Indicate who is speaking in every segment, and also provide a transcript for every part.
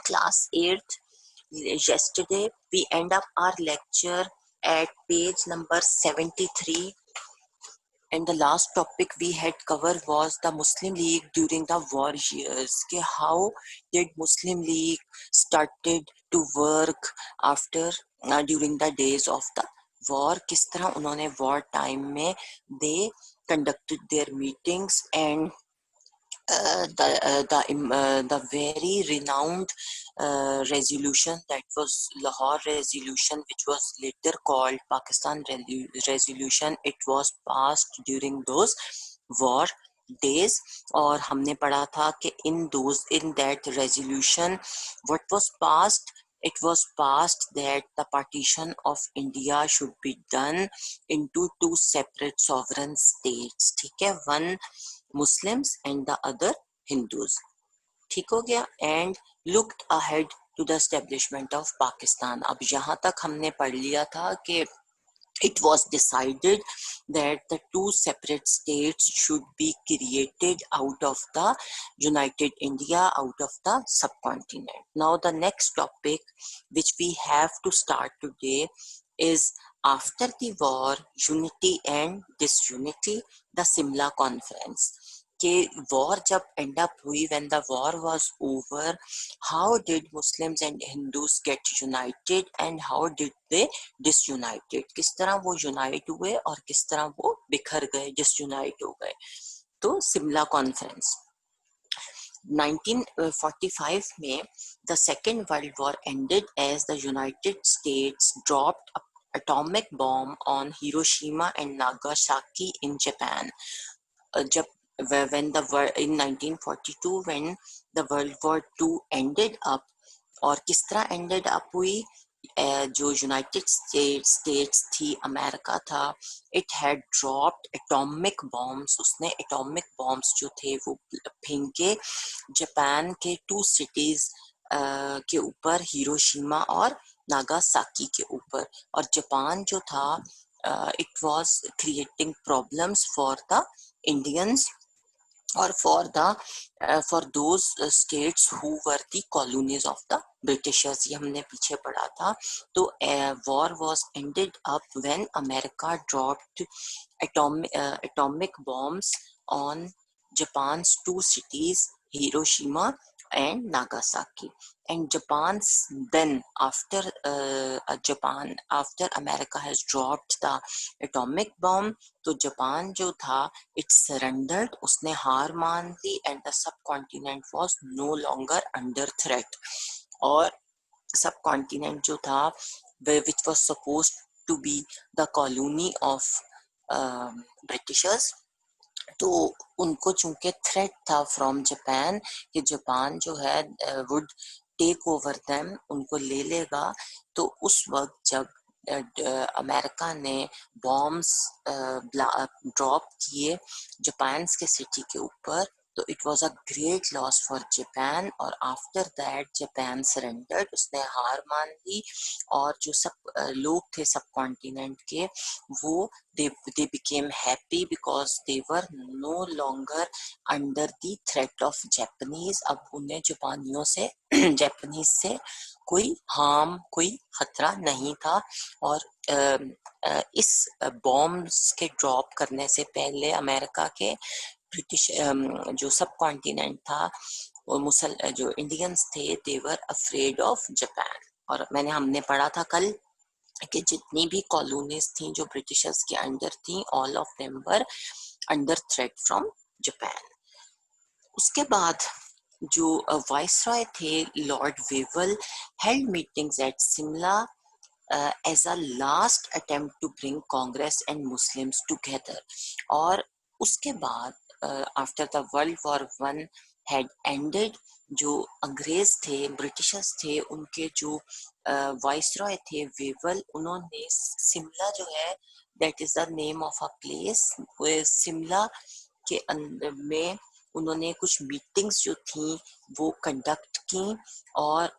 Speaker 1: class 8th. Yesterday we end up our lecture at page number 73, and the last topic we had covered was the Muslim League during the war years. कि how did Muslim League started to work after during the days of the war, किस तरह उन्होंने war time में they conducted their meetings, and the very renowned resolution, that was Lahore resolution, which was later called Pakistan resolution. It was passed during those war days. और हमने पढ़ा था कि in that resolution what was passed, it was passed that the partition of India should be done into two separate sovereign states. ठीक है, one Muslims and the other Hindus. ठीक हो गया. And looked ahead to the establishment of Pakistan. अब यहाँ तक हमने पढ़ लिया था कि it was decided that the two separate states should be created out of the united India, out of the subcontinent. Now the next topic which we have to start today is after the war, unity and disunity, the Simla Conference. कि war जब end up हुई, when the war was over, how did Muslims and Hindus get united and how did they disunited, किस तरह वो unite हुए और किस तरह वो बिखर गए, डिसयूनाइट हो गए. तो सिमला कॉन्फ्रेंस 1945 में the second world war ended as the United States dropped atomic bomb on Hiroshima and Nagasaki in Japan. जब when the in 1942 when the World War II ended up, और किस तरह ended up हुई, जो United states थी, America था, it had dropped atomic bombs. उसने atomic bombs जो थे वो फेंके जापान के टू सिटीज के ऊपर, हिरोशिमा और नागासाकी के ऊपर. और जापान जो था, it was creating problems for the Indians or for those states who were the colonies of the Britishers. ये हमने पीछे पढ़ा था. तो war was ended up when America dropped atomic bombs on Japan's two cities, Hiroshima and Nagasaki. And Japan's then after America has dropped the atomic bomb, तो Japan जो था it surrendered, उसने हार मान ली, and the subcontinent was no longer under threat. और subcontinent जो था, which was supposed to be the colony of Britishers, तो उनको चूंकि थ्रेट था फ्रॉम जापान कि जापान जो है वुड टेक ओवर देम, उनको ले लेगा. तो उस वक्त जब अमेरिका ने बॉम्ब्स ड्रॉप किए जापान के सिटी के ऊपर, तो it was a great loss for Japan. और आफ्टर दैट जापान सरेंडर्ड, उसने हार मान ली. और जो सब लोग थे सब कॉन्टिनेंट के, वो they became happy because they were no longer under the threat of Japanese. अब उन्हें जापानियों से जापानीज से कोई हार्म, कोई खतरा नहीं था. और इस बॉम्ब्स के ड्रॉप करने से पहले अमेरिका के ब्रिटिश जो सब कॉन्टिनेंट था, जो इंडियंस थे, they were afraid of Japan. और हमने पढ़ा था कल कि जितनी भी कॉलोनीज थी जो ब्रिटिशर्स के अंडर थी, all of them were under threat from Japan. उसके बाद जो वाइसरॉय थे lord Wavell held meetings at Shimla as a last attempt to bring Congress and Muslims together. और उसके बाद after the World War I had ended, जो अंग्रेज थे, ब्रिटिशर्स थे, उनके जो वाइसरॉय थे वेवल, उन्होंने शिमला जो है, that is the name of a place, Shimla के अंदर में उन्होंने कुछ मीटिंग्स जो थी वो कंडक्ट की. और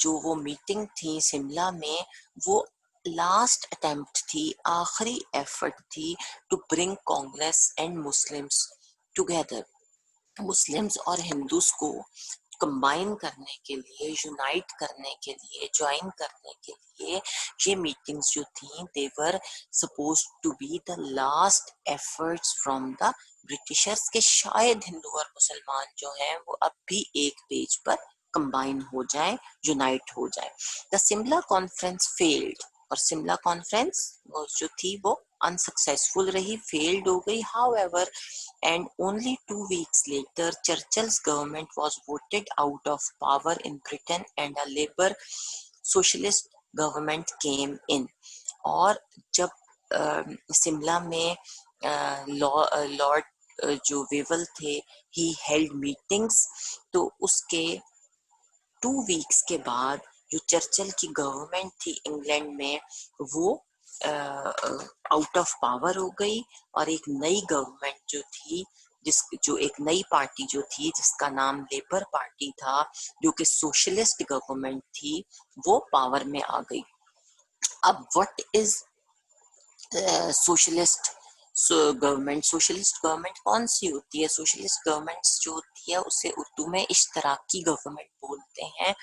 Speaker 1: जो वो मीटिंग थी शिमला में, वो लास्ट अटेम्प्ट थी, आखिरी एफर्ट थी to bring Congress and Muslims together, Muslims और हिंदूस को कंबाइन करने के लिए, यूनाइट करने के लिए, ज्वाइन करने के लिए ये मीटिंग्स जो थी they were suppose to be the last efforts from the Britishers के शायद हिंदू और मुसलमान जो हैं वो अब भी एक पेज पर कंबाइन हो जाए, यूनाइट हो जाए। द सिमला कॉन्फ्रेंस फेल्ड, और सिमला कॉन्फ्रेंस जो थी वो अनसक्सेसफुल रही, फेल्ड हो गई। However, and only 2 weeks later Churchill's government was voted out of power in Britain and a Labour socialist government came in। और जब शिमला में लॉर्ड जो वेवल थे ही हेल्ड मीटिंग्स, तो उसके 2 वीक्स के बाद जो चर्चिल की गवर्नमेंट थी इंग्लैंड में वो आउट ऑफ पावर हो गई, और एक नई गवर्नमेंट जो थी जो एक नई पार्टी जो थी जिसका नाम लेबर पार्टी था, जो कि सोशलिस्ट गवर्नमेंट थी, वो पावर में आ गई। अब what is socialist government? Socialist government कौन सी होती है? सोशलिस्ट गवर्नमेंट जो होती है उसे उर्दू में इश्तराकी गवर्नमेंट बोलते हैं।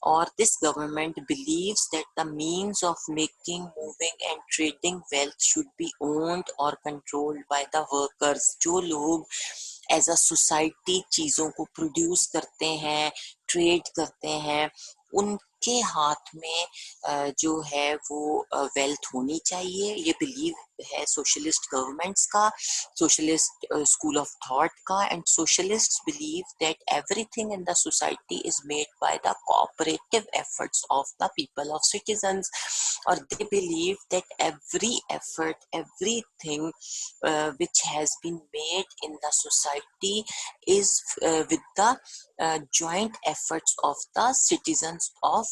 Speaker 1: और this government believes that the means of making, moving and trading wealth should be owned और कंट्रोल्ड बाय द वर्कर्स। जो लोग एज अ सोसाइटी चीजों को प्रोड्यूस करते हैं, ट्रेड करते हैं, उनके हाथ में जो है वो वेल्थ होनी चाहिए। ये बिलीव है सोशलिस्ट गवर्नमेंट्स का, सोशलिस्ट स्कूल ऑफ थॉट का। And socialists believe that everything in the society is made by the cooperative efforts of the people of citizens. और they believe that every effort, everything which has been made in the society is with the joint efforts of the citizens of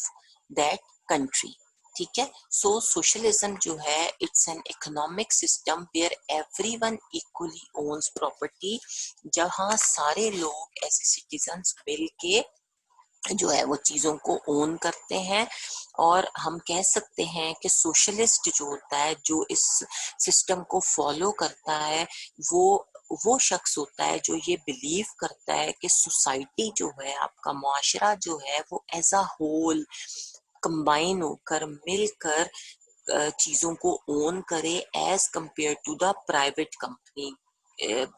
Speaker 1: that country। ठीक है। सो socialism जो है it's an economic system where everyone equally owns property, जहां सारे लोग as citizens मिल के जो है वो चीजों को ओन करते हैं। और हम कह सकते हैं कि सोशलिस्ट जो होता है, जो इस सिस्टम को फॉलो करता है, वो शख्स होता है जो ये बिलीव करता है कि सोसाइटी जो है, आपका मुआशरा जो है, वो एज अ होल कंबाइन होकर, मिलकर चीजों को ओन करे as compare to the private company,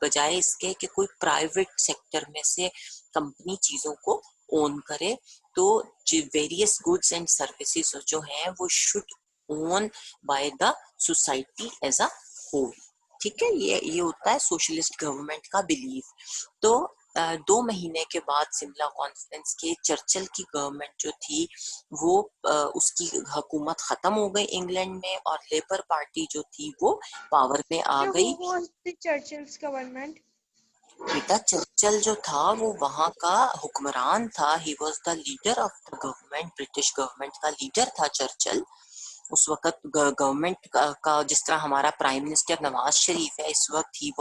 Speaker 1: बजाय इसके कि कोई प्राइवेट सेक्टर में से कंपनी चीजों को ओन करे। तो वेरियस गुड्स एंड सर्विसेज जो हैं वो should own by the society as a whole. ठीक है, ये होता है सोशलिस्ट गवर्नमेंट का बिलीफ। तो 2 महीने के बाद शिमला कॉन्फ्रेंस के चर्चिल की गवर्नमेंट जो थी वो उसकी हुकूमत खत्म हो गई इंग्लैंड में, और लेबर पार्टी जो थी वो पावर में आ गई।
Speaker 2: चर्चिल्स गवर्नमेंट
Speaker 1: बेटा चर्चिल जो था वो वहां का हुक्मरान था, he was the leader of the government, British government का लीडर था चर्चिल उस वक्त। गवर्नमेंट का जिस तरह हमारा प्राइम मिनिस्टर नवाज शरीफ है इस वक्त, he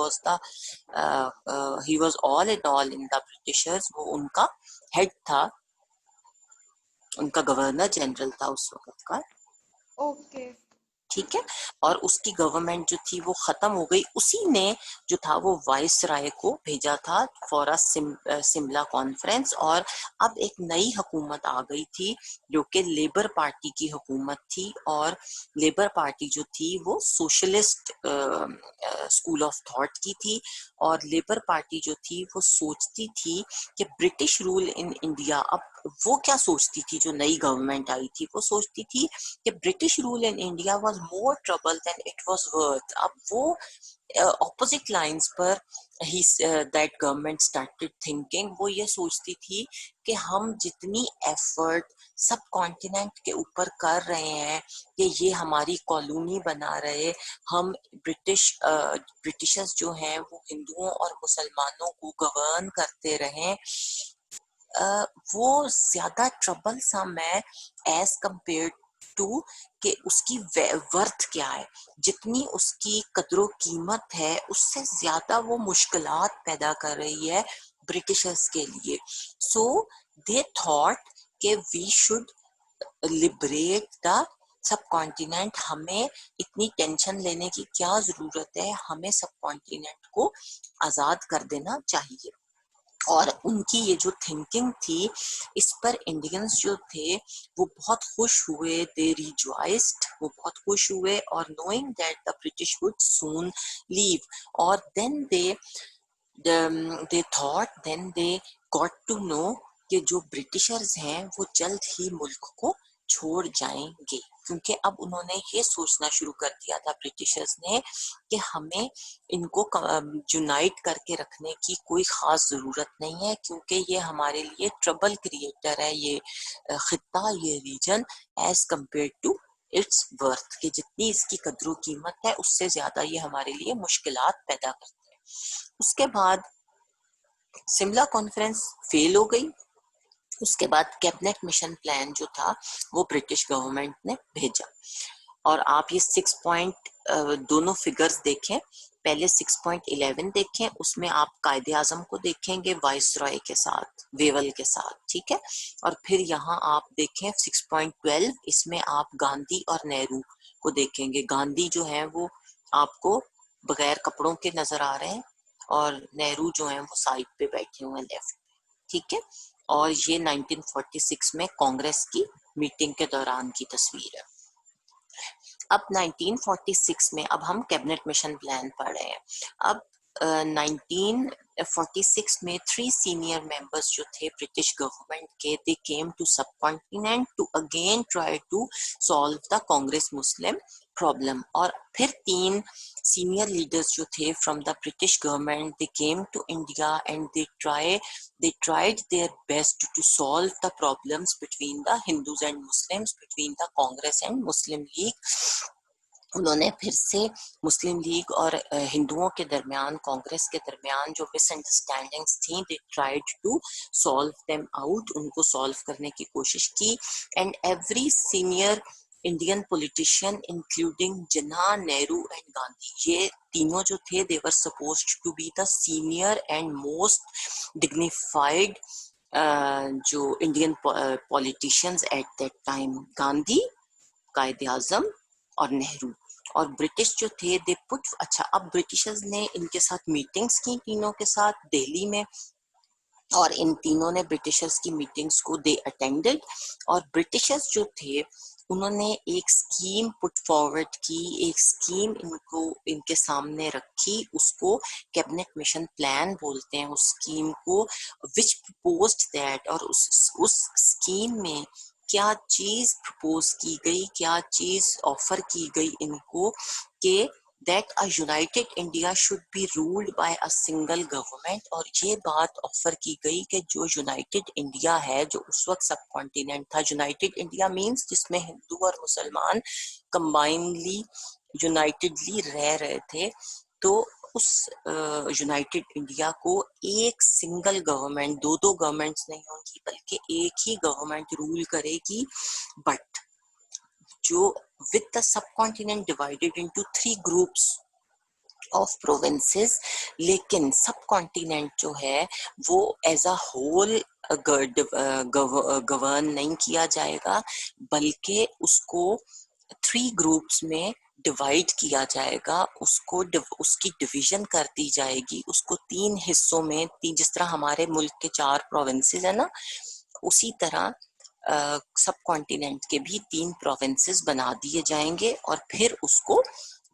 Speaker 1: was all in all in the Britishers, वो उनका हेड था, उनका गवर्नर जनरल था उस वक्त का।
Speaker 2: ओके
Speaker 1: ठीक है। और उसकी गवर्नमेंट जो थी वो खत्म हो गई। उसी ने जो था वो वाइस राय को भेजा था फॉर अ शिमला कॉन्फ्रेंस। और अब एक नई हुकूमत आ गई थी जो कि लेबर पार्टी की हुकूमत थी। और लेबर पार्टी जो थी वो सोशलिस्ट स्कूल ऑफ थॉट की थी। और लेबर पार्टी जो थी वो सोचती थी कि ब्रिटिश रूल इन इंडिया, अब वो क्या सोचती थी जो नई गवर्नमेंट आई थी, वो सोचती थी कि British rule in India was more trouble than it was worth. अब वो ऑपोजिट लाइंस पर ही दैट गवर्नमेंट स्टार्टेड थिंकिंग, वो ये सोचती थी कि हम जितनी एफर्ट सब कॉन्टिनेंट के ऊपर कर रहे हैं कि ये हमारी कॉलोनी बना रहे, हम ब्रिटिशर्स जो हैं वो हिंदुओं और मुसलमानों को गवर्न करते रहें, वो ज्यादा ट्रबल सम है एज कंपेयर टू कि उसकी वर्थ क्या है। जितनी उसकी कदरो कीमत है उससे ज्यादा वो मुश्किलात पैदा कर रही है ब्रिटिशर्स के लिए। सो दे थॉट कि we should liberate the subcontinent, हमें इतनी टेंशन लेने की क्या जरूरत है, हमें सब कॉन्टिनेंट को आजाद कर देना चाहिए। और उनकी ये जो थिंकिंग थी, इस पर इंडियंस जो थे वो बहुत खुश हुए, दे रिजॉइस्ड, वो बहुत खुश हुए, और knowing that the British would soon leave, और then they got to know कि जो ब्रिटिशर्स हैं वो जल्द ही मुल्क को छोड़ जाएंगे, क्योंकि अब उन्होंने ये सोचना शुरू कर दिया था ब्रिटिशर्स ने कि हमें इनको यूनाइट करके रखने की कोई खास जरूरत नहीं है, क्योंकि ये हमारे लिए ट्रबल क्रिएटर है, ये खित्ता, ये region, as compare to its worth, कि जितनी इसकी कद्र कीमत है उससे ज्यादा ये हमारे लिए मुश्किलात पैदा करते हैं। उसके बाद शिमला कॉन्फ्रेंस फेल हो गई। उसके बाद कैबिनेट मिशन प्लान जो था वो ब्रिटिश गवर्नमेंट ने भेजा, और आप ये 6 पॉइंट दोनों फिगर्स देखें, पहले 6.11 देखें, उसमें आप कायदे आजम को देखेंगे वाइस रॉय के साथ, वेवल के साथ, ठीक है, और फिर यहाँ आप देखें 6.12, इसमें आप गांधी और नेहरू को देखेंगे। गांधी जो है वो आपको बगैर कपड़ों के नजर आ रहे हैं, और नेहरू जो है वो साइड पे बैठे हुए हैं, लेफ्ट, ठीक है, और ये 1946 में कांग्रेस की मीटिंग के दौरान की तस्वीर है। अब 1946 में, अब हम कैबिनेट मिशन प्लान पढ़ रहे हैं। अब 1946 में 3 सीनियर मेंबर्स जो थे ब्रिटिश गवर्नमेंट के, they came to subcontinent to again try to solve the Congress Muslim problem, और फिर 3 सीनियर लीडर्स जो थे from the British government, they came to India and they tried their best to solve the problems between the Hindus and Muslims, between the Congress and Muslim League. उन्होंने फिर से मुस्लिम league और हिंदुओं के दरमियान, कांग्रेस के दरमियान जो मिसअंडरस्टैंडिंग्स थी, they tried to solve them out, उनको सॉल्व करने की कोशिश की, and every senior Indian politician including Jinnah, Nehru and Gandhi, ये तीनों जो थे, they were supposed to be the senior and most dignified जो Indian politicians at that time, Gandhi, Quaid-e Azam और नेहरू। और ब्रिटिश जो थे दे पुट, अच्छा, अब ब्रिटिशर्स ने इनके साथ मीटिंग्स की, तीनों के साथ दिल्ली में, और इन तीनों ने ब्रिटिशर्स की मीटिंग्स को दे अटेंडेड, और ब्रिटिशर्स जो थे उन्होंने एक स्कीम पुट फॉरवर्ड की, एक स्कीम इनको इनके सामने रखी, उसको कैबिनेट मिशन प्लान बोलते हैं उस स्कीम को, विच प्रपोज्ड दैट, और उस स्कीम में क्या चीज प्रपोज की गई, क्या चीज ऑफर की गई इनको, कि that a united India should be ruled by a single government, और ये बात ऑफर की गई कि जो यूनाइटेड इंडिया है, जो उस वक्त सब कॉन्टिनेंट था, यूनाइटेड इंडिया मींस जिसमें हिंदू और मुसलमान कंबाइनली यूनाइटेडली रह रहे थे, तो उस यूनाइटेड इंडिया को एक सिंगल गवर्नमेंट, दो गवर्नमेंट्स नहीं होंगी बल्कि एक ही गवर्नमेंट रूल करेगी, बट जो with the subcontinent divided into 3 groups of provinces, लेकिन सब कॉन्टिनेंट जो है वो एज अ होल गवर्न नहीं किया जाएगा, बल्कि उसको 3 ग्रुप्स में डिवाइड किया जाएगा, उसको उसकी डिवीजन कर दी जाएगी, उसको 3 हिस्सों में, जिस तरह हमारे मुल्क के 4 प्रोविंसेस है ना, उसी तरह सब कॉन्टिनेंट के भी 3 प्रोविंसेस बना दिए जाएंगे, और फिर उसको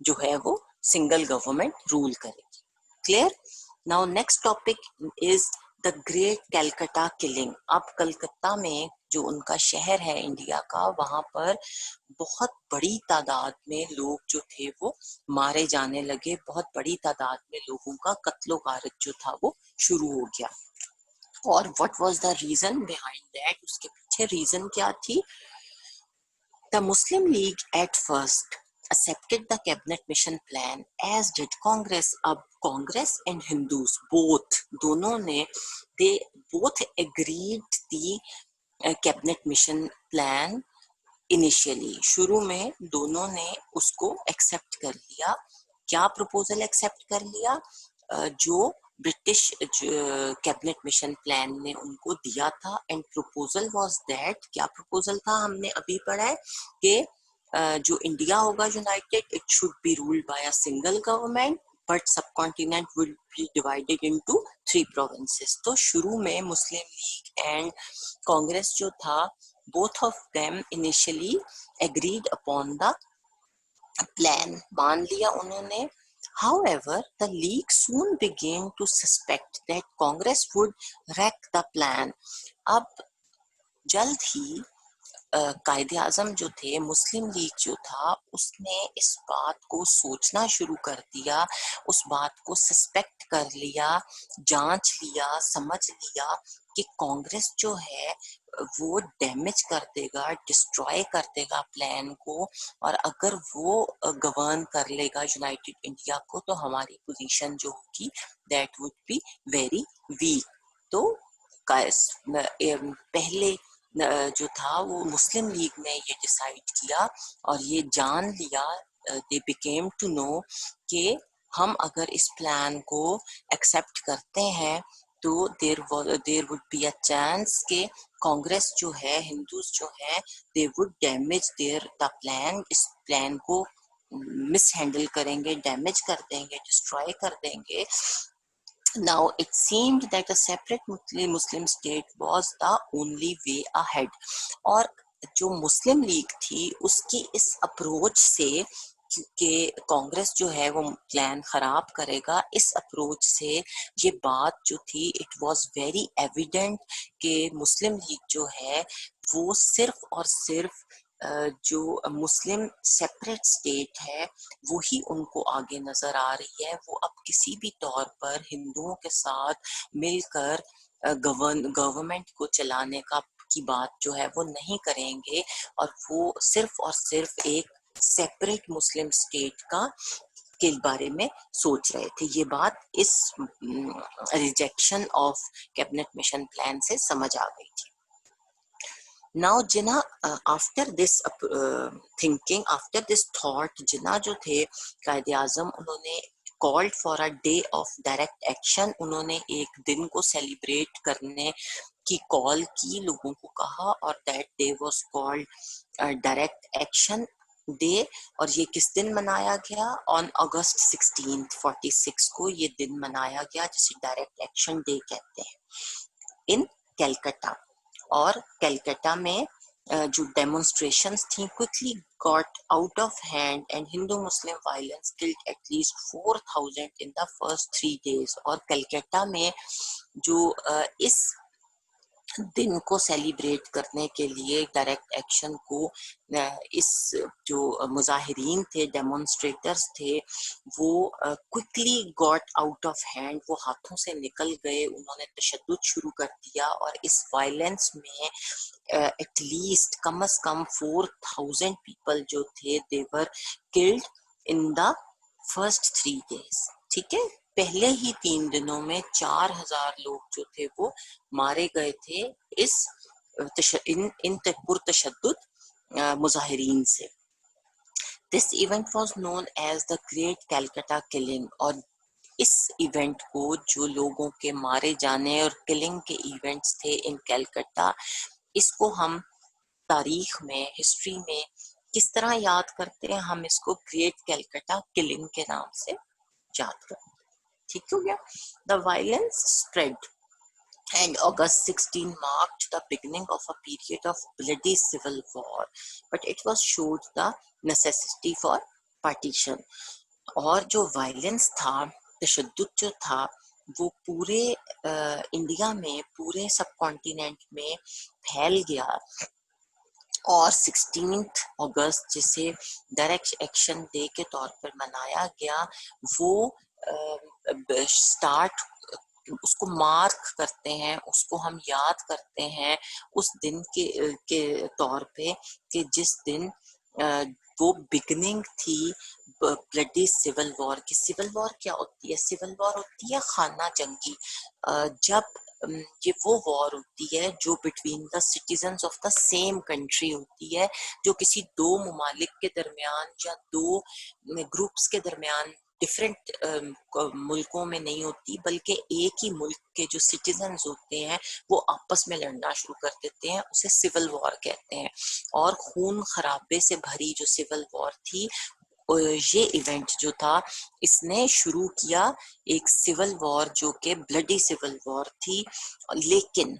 Speaker 1: जो है वो सिंगल गवर्नमेंट रूल करेगी। Clear? Now next topic is the great Calcutta killing. अब कलकत्ता में जो उनका शहर है इंडिया का, वहां पर बहुत बड़ी तादाद में लोग जो थे वो मारे जाने लगे, बहुत बड़ी तादाद में लोगों का कत्लो गारत जो था वो शुरू हो गया। और what was the reason behind that, उसके पीछे रीजन क्या थी? The Muslim League at first accepted the cabinet mission plan, as did Congress. अब कांग्रेस एंड हिंदूज बोथ, दोनों ने, they both agreed the cabinet mission plan initially, शुरू में दोनों ने उसको एक्सेप्ट कर लिया। क्या प्रपोजल एक्सेप्ट कर लिया? जो ब्रिटिश कैबिनेट मिशन प्लान ने उनको दिया था, एंड प्रपोजल वाज दैट, क्या प्रपोजल था हमने अभी पढ़ा है कि जो इंडिया होगा United, it should be ruled by a single government, but subcontinent will be divided into 3 provinces. तो शुरू में मुस्लिम लीग एंड कांग्रेस जो था, both of them initially agreed upon the plan, मान लिया उन्होंने। However, the league soon began to suspect that Congress would wreck the plan. अब जल्द ही कायदे आजम जो थे, मुस्लिम लीग जो था, उसने इस बात को सोचना शुरू कर दिया, उस बात को सस्पेक्ट कर लिया, जांच लिया, समझ लिया कि कांग्रेस जो है वो डैमेज कर देगा, डिस्ट्रॉय कर देगा प्लान को, और अगर वो गवर्न कर लेगा यूनाइटेड इंडिया को तो हमारी पोजीशन जो होगी that would be very weak. तो पहले जो था वो मुस्लिम लीग ने ये डिसाइड किया और ये जान लिया, दे बिकेम टू नो कि हम अगर इस प्लान को एक्सेप्ट करते हैं तो there would be a chance कि कांग्रेस जो है, हिंदूज जो है, they would damage their the plan, इस प्लान को मिस हैंडल करेंगे, डैमेज कर देंगे, डिस्ट्रॉय कर देंगे। Now it seemed that a separate Muslim state was the only way ahead. और जो मुस्लिम लीग थी उसकी इस अप्रोच से कि कांग्रेस जो है वो प्लान खराब करेगा, इस अप्रोच से ये बात जो थी इट वाज वेरी एविडेंट कि मुस्लिम लीग जो है वो सिर्फ और सिर्फ जो मुस्लिम सेपरेट स्टेट है वही उनको आगे नजर आ रही है। वो अब किसी भी तौर पर हिंदुओं के साथ मिलकर गवर्नमेंट को चलाने की बात जो है वो नहीं करेंगे, और वो सिर्फ एक सेपरेट मुस्लिम स्टेट के बारे में सोच रहे थे। ये बात इस rejection of cabinet mission plan से समझ आ गई थी। Now Jinnah after this thinking, after this thought, जिन्ना जो थे कायदे आजम, उन्होंने called for a day of direct action। उन्होंने एक दिन को सेलिब्रेट करने की कॉल की, लोगों को कहा, और that day was called direct action day. और ये किस दिन मनाया गया? ऑन अगस्त 16, 46 को ये दिन मनाया गया, जिसे डायरेक्ट एक्शन डे कहते हैं, इन कलकत्ता। और कलकत्ता में जो डेमोन्स्ट्रेशंस थी quickly got out of hand and Hindu Muslim violence killed at least 4000 in the first 3 days। और कलकत्ता में जो इस दिन को सेलिब्रेट करने के लिए, डायरेक्ट एक्शन को, इस जो मुजाहिरीन थे, डेमोन्स्ट्रेटर्स थे, वो quickly got out of hand, वो हाथों से निकल गए, उन्होंने तशद्दुद शुरू कर दिया। और इस वायलेंस में एटलीस्ट कम से कम 4000 पीपल जो थे they were killed in the first 3 days। ठीक है, पहले ही 3 दिनों में 4000 लोग जो थे वो मारे गए थे इस इन पुरतशद्दुद मुजाहिरीन से। This event was known as the great Calcutta killing. और इस इवेंट को, जो लोगों के मारे जाने और किलिंग के इवेंट्स थे इन कलकत्ता, इसको हम तारीख में, हिस्ट्री में किस तरह याद करते हैं? हम इसको ग्रेट कलकत्ता किलिंग के नाम से याद करते हैं। ठीक हो गया? The violence spread and August 16 marked the beginning of a period of bloody civil war, but it was showed the necessity for partition। और जो वायलेंस था, तशद्दुद जो था, वो पूरे इंडिया में, पूरे सब कॉन्टिनेंट में फैल गया। और 16 अगस्त जिसे डायरेक्ट एक्शन डे के तौर पर मनाया गया, वो स्टार्ट, उसको मार्क करते हैं, उसको हम याद करते हैं उस दिन के तौर पे कि जिस दिन वो बिगनिंग थी ब्लडी सिविल वॉर की। सिविल वॉर क्या होती है? सिविल वॉर होती है खाना जंगी। जब ये वो वॉर होती है जो between the citizens of the same country होती है, जो किसी दो ममालिक के दरमियान या दो ग्रुप्स के दरमियान, डिफरेंट मुल्कों में नहीं होती, बल्कि एक ही मुल्क के जो सिटीजन्स होते हैं वो आपस में लड़ना शुरू कर देते हैं, उसे सिविल वॉर कहते हैं। और खून खराबे से भरी जो सिविल वॉर थी ये इवेंट जो था इसने शुरू किया एक सिविल वॉर जो कि ब्लडी सिविल वॉर थी। लेकिन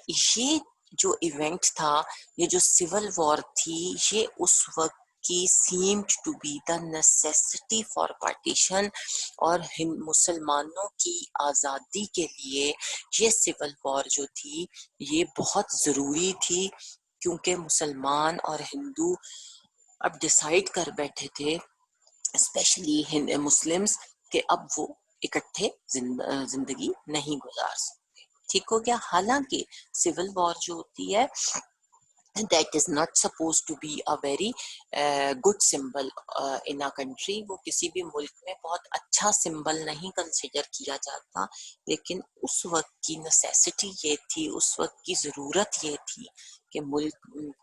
Speaker 1: ये जो इवेंट था, ये जो सिविल वॉर थी, ये उस वक्त की seemed to be the necessity for partition, और मुसलमानों की आज़ादी के लिए ये सिविल वॉर जो थी ये बहुत ज़रूरी थी, क्योंकि मुसलमान और हिंदू अब डिसाइड कर बैठे थे, स्पेशली मुस्लिम्स, कि अब वो इकट्ठे जिंदगी नहीं गुजार सकते। ठीक हो गया। हालांकि सिविल वॉर जो होती है that is not supposed to be a very good symbol in a country, वो किसी भी मुल्क में बहुत अच्छा सिंबल नहीं कंसिडर किया जाता, लेकिन उस वक्त की नेसेसिटी ये थी, उस वक्त की ज़रूरत ये थी कि मुल्क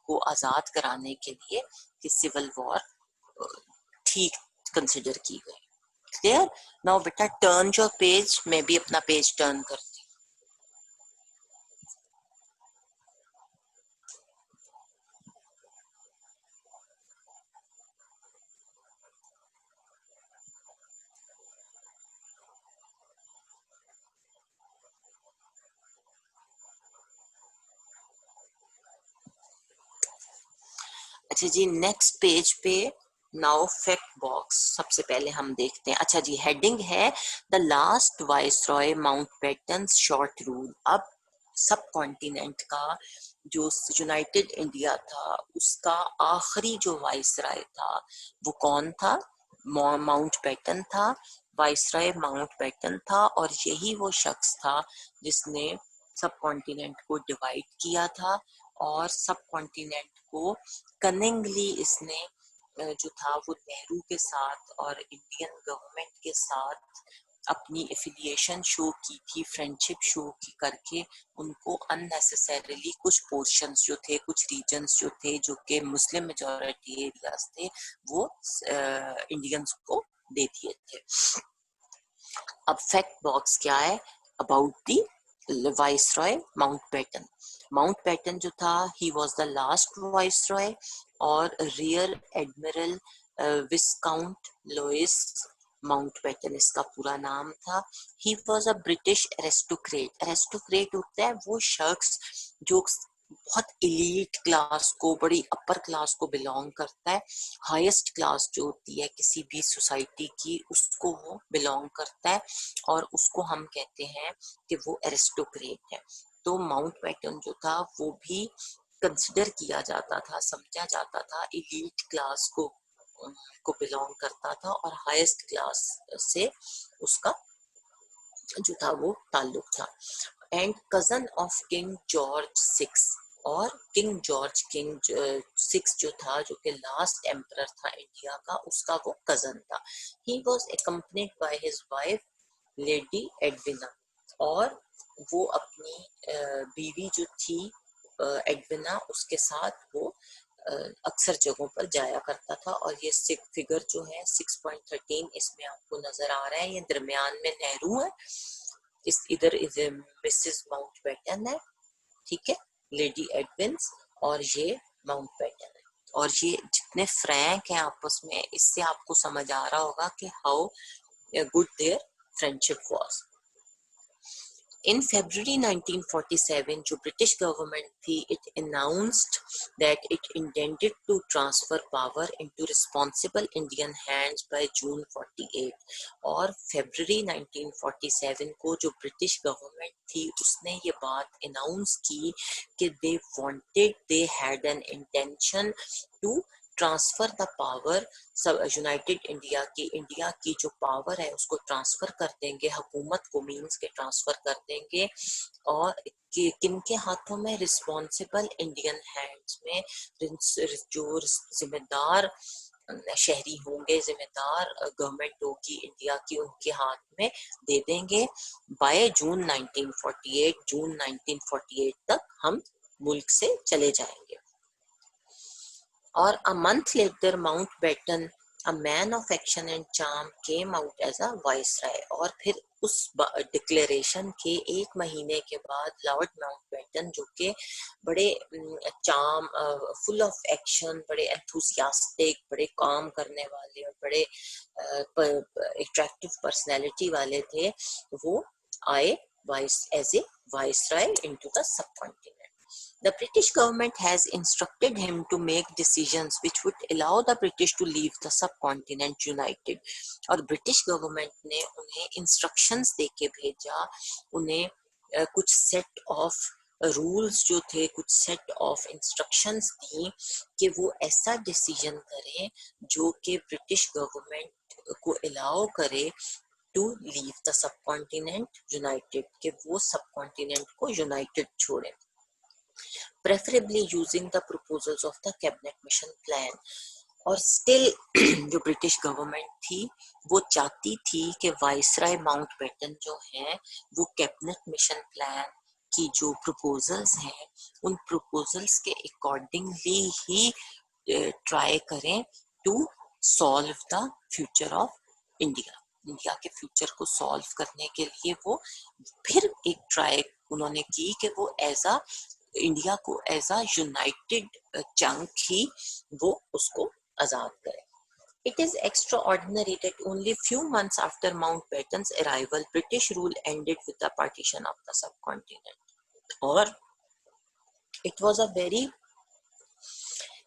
Speaker 1: को आज़ाद कराने के लिए कि सिविल वॉर ठीक कंसिडर की गई। क्लियर? नाउ बेटा टर्न योर पेज, मैं भी अपना पेज टर्न करती हूँ। अच्छा जी, नेक्स्ट पेज पे नाउ फैक्ट बॉक्स सबसे पहले हम देखते हैं। अच्छा जी, हेडिंग है the last viceroy Mountbatten short rule. अब सब कॉन्टिनेंट का जो यूनाइटेड इंडिया था उसका आखिरी जो वाइसराय था वो कौन था? माउंटबेटन था। वाइसराय माउंटबेटन था, और यही वो शख्स था जिसने सब कॉन्टिनेंट को डिवाइड किया था, और सब कॉन्टिनेंट को कनिंगली इसने जो था वो नेहरू के साथ और इंडियन गवर्नमेंट के साथ अपनी एफिलिएशन शो की थी, फ्रेंडशिप शो की करके उनको अननेसेसरीली कुछ पोर्शंस जो थे, कुछ रीजन्स जो थे जो कि मुस्लिम मेजॉरिटी एरियाज थे, वो इंडियंस को दे दिए थे। अब फैक्ट बॉक्स क्या है about the viceroy Mountbatten? Mountbatten जो था he was the last viceroy और रियर एडमिरल विस्काउंट लुइस माउंटबेटन इसका पूरा नाम था। He was a British aristocrat. Aristocrat होता है वो शख्स जो बहुत एलीट क्लास को, बड़ी अपर क्लास को बिलोंग करता है, हाईएस्ट क्लास जो होती है किसी भी सोसाइटी की उसको वो बिलोंग करता है, और उसको हम कहते हैं कि वो एरिस्टोक्रेट है। तो माउंटबेटन जो था वो भी कंसिडर किया जाता था, समझा जाता था एलीट क्लास को बिलोंग करता था, और हाईएस्ट क्लास से उसका जो था वो ताल्लुक था। And cousin of king George six, और किंग सिक्स जो था, जो कि लास्ट एम्परर था इंडिया का, उसका वो कजन था। He was accompanied by his wife lady Edwina, और वो अपनी बीवी जो थी एडविना, उसके साथ वो अक्सर जगहों पर जाया करता था। और ये फिगर जो है 6.13 इसमें आपको नजर आ रहा है, ये दरमियान में नेहरू है, इस इधर मिसेस माउंटबेटन है, ठीक है, लेडी एडविन्स, और ये माउंटबेटन है। और ये जितने फ्रैंक हैं आपस में, इससे आपको समझ आ रहा होगा कि how good their friendship was. In February 1947, जो ब्रिटिश गवर्नमेंट थी, it announced that it intended to transfer power into responsible Indian hands by June 48। और फरवरी 1947 को जो ब्रिटिश गवर्नमेंट थी उसने ये बात अनाउंस की कि they had an intention to transfer the power, सब यूनाइटेड इंडिया की जो पावर है उसको ट्रांसफर कर देंगे, हुकूमत को मींस के ट्रांसफर कर देंगे, और किन के हाथों में? रिस्पॉन्सिबल इंडियन हैंड्स में, जो जिम्मेदार शहरी होंगे, जिम्मेदार गवर्नमेंट होगी इंडिया की, उनके हाथ में दे देंगे। बाय जून 1948 तक हम मुल्क से चले जाएंगे। और a month later Mountbatten A man of action and charm came out as a viceroy. और फिर उस डिक्लेरेशन के एक महीने के बाद लॉर्ड माउंटबेटन, जो कि बड़े चार्म, फुल ऑफ एक्शन, बड़े एंथुसियास्टिक, बड़े काम करने वाले और बड़े अट्रैक्टिव पर्सनैलिटी वाले थे, वो आए as a viceroy into the subcontinent. The British government has instructed him to make decisions which would allow the British to leave the subcontinent united. और ब्रिटिश गवर्नमेंट ने उन्हें इंस्ट्रक्शंस दे के भेजा, उन्हें कुछ सेट ऑफ रूल्स जो थे, कुछ सेट ऑफ इंस्ट्रक्शंस दी कि वो ऐसा डिसीजन करें जो कि ब्रिटिश गवर्नमेंट को अलाउ करे to leave the subcontinent united, कि वो सबकॉन्टिनेंट को यूनाइटेड छोड़े, preferably using the proposals of the cabinet mission plan. और स्टिल जो ब्रिटिश गवर्नमेंट थी वो चाहती थी कि वाइसराय माउंटबेटन जो है वो कैबिनेट मिशन प्लान की जो प्रपोजल्स हैं उन प्रपोजल्स के अकॉर्डिंगली ही ट्राई करें to solve the future of India. India के फ्यूचर को सॉल्व करने के लिए वो फिर एक ट्राई उन्होंने की कि वो ऐसा इंडिया को एज अ यूनाइटेड चंक ही वो उसको आजाद करे. It is extraordinary that only few months after Mountbatten's arrival, British rule ended with the partition of the subcontinent. और it was a very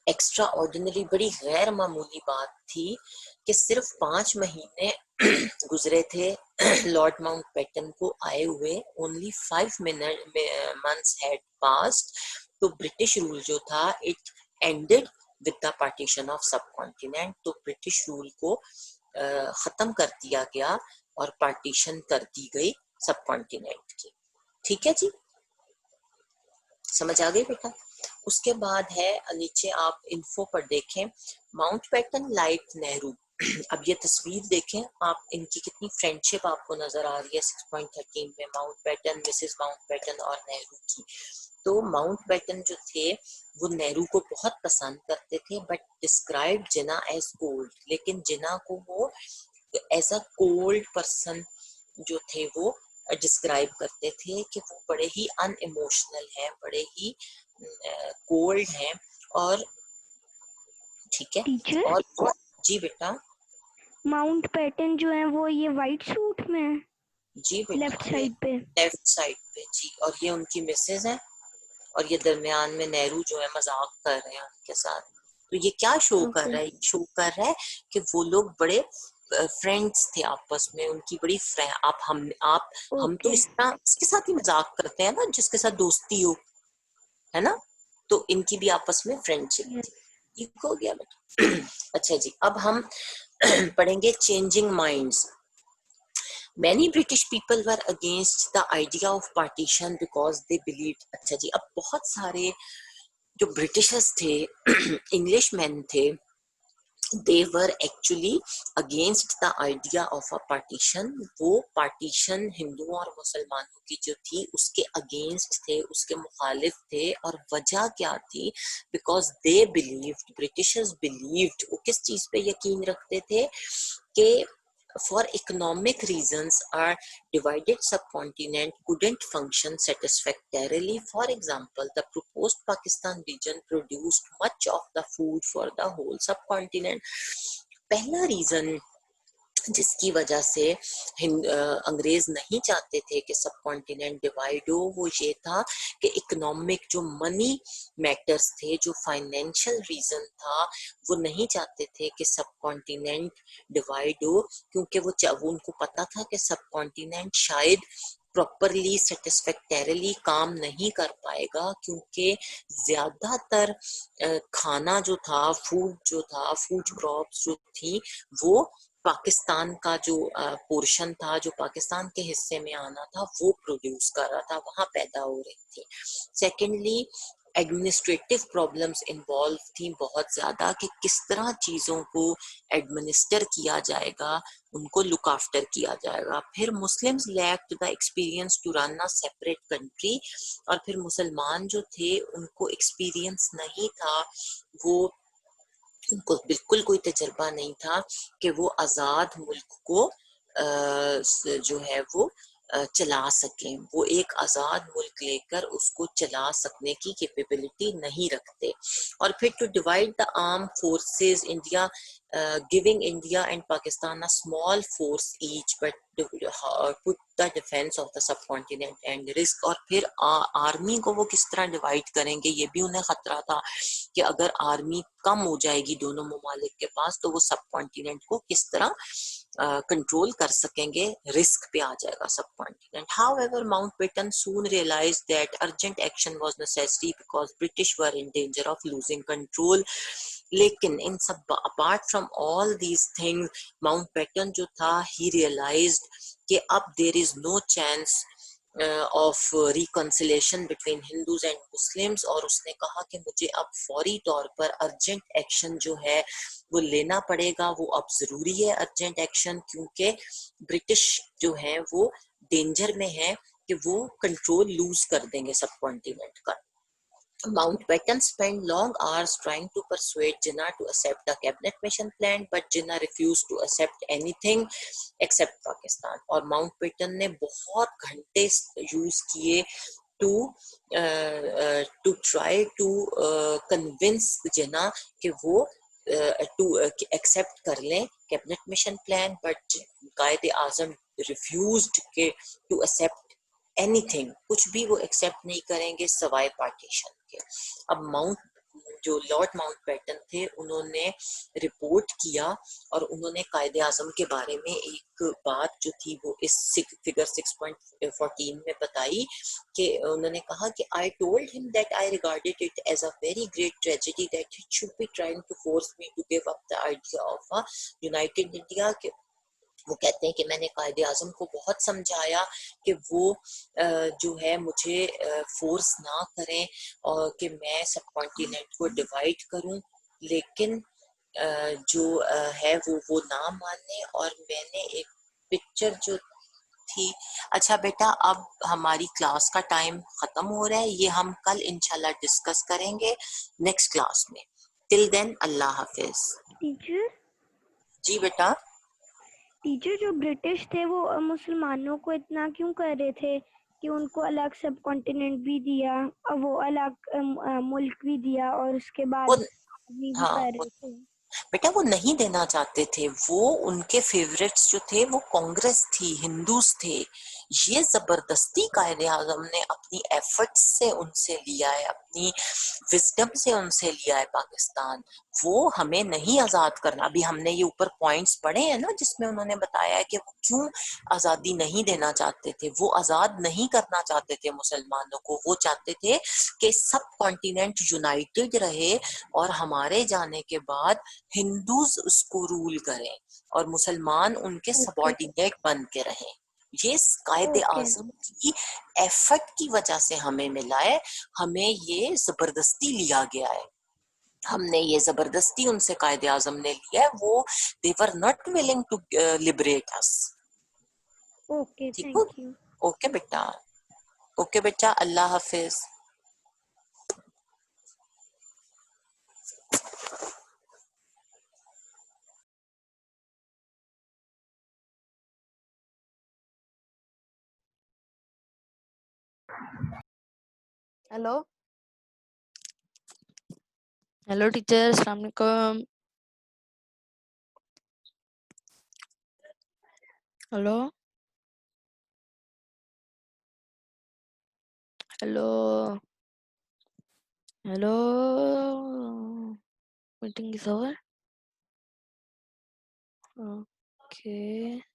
Speaker 1: extraordinary, बड़ी गैर मामूली बात थी कि सिर्फ 5 महीने गुजरे थे लॉर्ड माउंटबेटन को आए हुए. Only 5 months had passed. तो ब्रिटिश रूल जो था it ended with the partition of subcontinent. तो ब्रिटिश रूल को खत्म कर दिया गया और पार्टीशन कर दी गई सबकॉन्टिनेंट की. ठीक है जी, समझ आ गई बेटा. उसके बाद है नीचे आप इन्फो पर देखें, माउंटबेटन लाइक नेहरू. अब ये तस्वीर देखें आप, इनकी कितनी फ्रेंडशिप आपको नजर आ रही है 6.13 में, माउंटबेटन, मिसेस माउंटबेटन और नेहरू की. तो माउंटबेटन जो थे वो नेहरू को बहुत पसंद करते थे, but describe Jinnah as cold. लेकिन जिना को वो एज अ कोल्ड पर्सन जो थे वो डिस्क्राइब करते थे कि वो बड़े ही अनइमोशनल हैं, बड़े ही कोल्ड हैं. और ठीक है
Speaker 3: टीचर,
Speaker 1: और जी बेटा,
Speaker 3: माउंटबेटन जो है वो ये व्हाइट सूट में है
Speaker 1: जी बेटा,
Speaker 3: लेफ्ट साइड पे.
Speaker 1: लेफ्ट साइड पे जी. और ये उनकी मिसेज है और ये दरमियान में नेहरू जो है मजाक कर रहे हैं उनके साथ. तो ये क्या शो कर रहा है? शो कर रहा है कि वो लोग बड़े फ्रेंड्स थे आपस में, उनकी बड़ी आप हम तो इस तरह इसके साथ ही मजाक करते हैं ना जिसके साथ दोस्ती हो, है ना. तो इनकी भी आपस में फ्रेंडशिप थी. ठीक हो गया बेटा. अच्छा जी, अब हम पढ़ेंगे changing minds. Many British people were against the idea of partition because they believed. अच्छा जी, अब बहुत सारे जो ब्रिटिशर्स थे, इंग्लिश मैन थे, they were actually against the idea of a partition. वो पार्टीशन हिंदुओं और मुसलमानों की जो थी उसके अगेंस्ट थे, उसके मुखालिफ थे. और वजह क्या थी? Because they believed, Britishers believed, वो किस चीज पे यकीन रखते थे कि for economic reasons our divided subcontinent couldn't function satisfactorily. For example, the proposed Pakistan region produced much of the food for the whole subcontinent. पहला रीजन जिसकी वजह से अंग्रेज नहीं चाहते थे कि सब कॉन्टिनेंट डिवाइड हो, वो ये था कि इकोनॉमिक जो मनी मैटर्स थे, जो फाइनेंशियल रीजन था, वो नहीं चाहते थे कि सब कॉन्टिनेंट डिवाइड हो, क्योंकि वो उनको पता था कि सब कॉन्टिनेंट शायद प्रॉपरली सेटिस्फैक्टरली काम नहीं कर पाएगा, क्योंकि ज्यादातर खाना जो था, फूड क्रॉप्स जो थी, वो पाकिस्तान का जो पोर्शन था, जो पाकिस्तान के हिस्से में आना था, वो प्रोड्यूस कर रहा था, वहां पैदा हो रही थी. सेकेंडली, एडमिनिस्ट्रेटिव प्रॉब्लम्स इन्वॉल्व थी बहुत ज्यादा, कि किस तरह चीजों को एडमिनिस्टर किया जाएगा, उनको लुक आफ्टर किया जाएगा. फिर Muslims lacked the experience to run a separate country. और फिर मुसलमान जो थे उनको एक्सपीरियंस नहीं था वो उनको बिल्कुल कोई तजर्बा नहीं था कि वो आज़ाद मुल्क को जो है वो चला सकें। वो एक आज़ाद मुल्क लेकर उसको चला सकने की कैपेबिलिटी नहीं रखते। और फिर to divide the arm forces India, giving India and Pakistan a small force each but put the defence of the subcontinent and risk. और फिर आर्मी को वो किस तरह डिवाइड करेंगे, ये भी उन्हें खतरा था कि अगर आर्मी कम हो जाएगी दोनों ममालिक के पास तो वो सब कॉन्टिनेंट को किस तरह कंट्रोल कर सकेंगे, रिस्क पे आ जाएगा सब continent. However, Mountbatten soon realized that urgent action was necessary because British were in danger of losing control. लेकिन इन सब apart from all these things, Mountbatten जो था ही रियलाइज्ड कि अब there is no chance of reconciliation between Hindus and Muslims. और उसने कहा कि मुझे अब फौरी तौर पर अर्जेंट एक्शन जो है वो लेना पड़ेगा, वो अब जरूरी है अर्जेंट एक्शन, क्योंकि ब्रिटिश जो है वो डेंजर में है कि वो कंट्रोल लूज कर देंगे सब कॉन्टिनेंट का। Mountbatten spent long hours trying to persuade Jinnah to accept the cabinet mission plan, but Jinnah refused to accept anything except Pakistan. और Mountbatten ने बहुत घंटे यूज किए to try to convince Jinnah कि वो to accept कर लें cabinet mission plan, but कायदे आजम refused के to accept एनीथिंग, कुछ भी वो एक्सेप्ट नहीं करेंगे सवाए पार्टीशन के। अब जो लॉर्ड माउंटबेटन थे उन्होंने रिपोर्ट किया और उन्होंने कायदे आजम के बारे में एक बात जो थी वो इस फिगर 6.14 में बताई कि उन्होंने कहा कि I told him that I regarded it as a very great tragedy that he should be trying to force me to give up the idea of a united India. वो कहते हैं कि मैंने कायदे आजम को बहुत समझाया कि वो जो है मुझे फोर्स ना करें और कि मैं सब कॉन्टिनेंट को डिवाइड करूं, लेकिन जो है वो ना माने। और मैंने एक पिक्चर जो थी। अच्छा बेटा, अब हमारी क्लास का टाइम खत्म हो रहा है, ये हम कल इंशाल्लाह डिस्कस करेंगे नेक्स्ट क्लास में। टिल देन अल्लाह हाफिज।
Speaker 3: टीचर
Speaker 1: जी बेटा।
Speaker 3: टीचर जो ब्रिटिश थे वो मुसलमानों को इतना क्यों कर रहे थे कि उनको अलग सब कॉन्टिनेंट भी दिया और वो अलग मुल्क भी दिया और उसके
Speaker 1: वो
Speaker 3: बाद आर्मी भी
Speaker 1: हाँ
Speaker 3: कर रहे थे?
Speaker 1: बेटा वो नहीं देना चाहते थे, वो उनके फेवरेट्स जो थे वो कांग्रेस थी, हिंदूज थे। ये जबरदस्ती कायदे आजम ने अपनी एफर्ट्स से उनसे लिया है, अपनी विजडम से उनसे लिया है पाकिस्तान। वो हमें नहीं आजाद करना। अभी हमने ये ऊपर पॉइंट्स पढ़े हैं ना जिसमें उन्होंने बताया है कि वो क्यों आजादी नहीं देना चाहते थे। वो आजाद नहीं करना चाहते थे मुसलमानों को, वो चाहते थे कि सब कॉन्टिनेंट यूनाइटेड रहे और हमारे जाने के बाद हिंदूज उसको रूल करें और मुसलमान उनके
Speaker 3: ओके
Speaker 1: सबॉर्डिनेट बन के रहें। ये कायदे
Speaker 3: ओके
Speaker 1: आजम की एफर्ट की वजह से हमें मिला है, हमें ये जबरदस्ती लिया गया है, हमने ये जबरदस्ती उनसे कायदे आजम ने लिया है। वो they were not willing to liberate us.
Speaker 3: Okay
Speaker 1: ठीक हो?
Speaker 3: Thank you.
Speaker 1: ओके बेटा, ओके बेटा, अल्लाह हाफिज।
Speaker 4: हेलो हेलो टीचर, अस्सलाम वालेकुम। Hello hello hello meeting is over. Okay